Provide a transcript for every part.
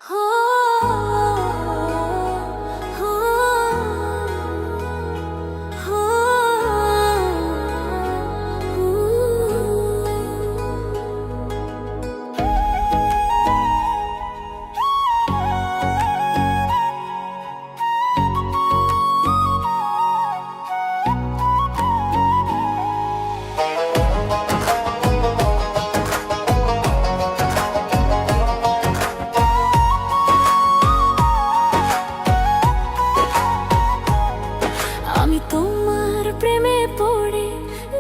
আমি তোমার প্রেমে পড়ে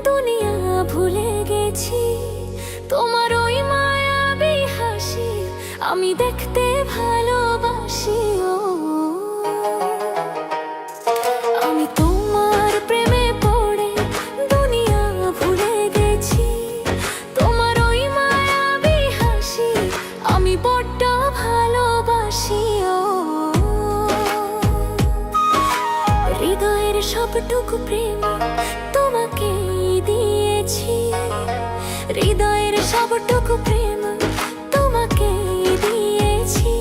দুনিয়া ভুলে গেছি। তোমার ওই মায়াবী হাসি আমি দেখতে ভালোবাসি। আমি তোমার প্রেমে পড়ে দুনিয়া ভুলে গেছি। তোমার ওই মায়াবী হাসি আমি বড্ড ভালোবাসি। হৃদয়ের সবটুকু প্রেম তোমাকে দিয়েছি। হৃদয়ের সবটুকু প্রেম তোমাকে দিয়েছি।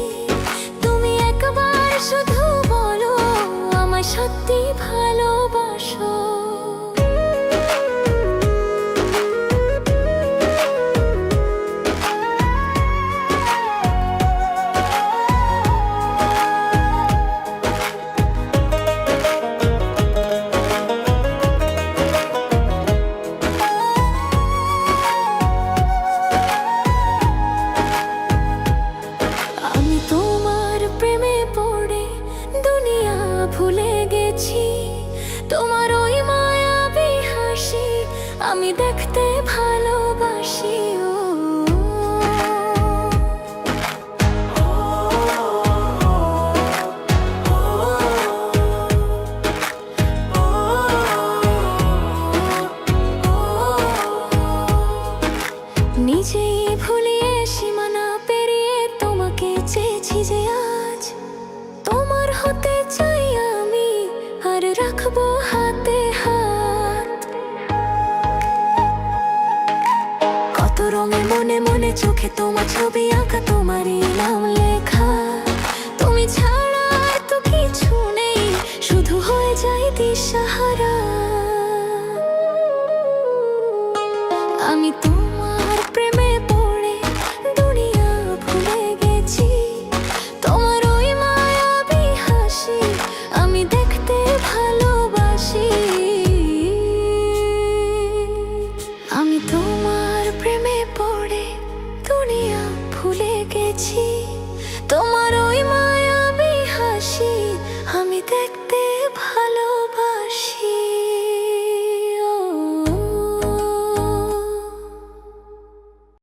তুমি একবার শুধু বলো আমায় সত্যি ভালোবাসো। ভুলে গেছি তোমার ওই মায়াবী হাসি আমি দেখতে ভালোবাসি। নিজেই ভুলিয়ে সীমানা পেরিয়ে তোমাকে চেয়েছি যে আজ তোমার হতে চাই আমি আর রাখবো হাতে হাত। কত রঙে মনে মনে চোখে তোমার ছবি আঁকা, তোমারই নাম লেখা। তুমি ছাড়া আর তো কিছু নেই, শুধু হয়ে যায় দিশাহারা। আমি তোমার প্রেমে পড়ে দুনিয়া ভুলে গেছি। তোমার ওই মায়াবী হাসি আমি দেখতে ভালোবাসি। আমি তোমার প্রেমে পড়ে দুনিয়া ভুলে গেছি। তোমার ওই মায়াবী হাসি আমি দেখতে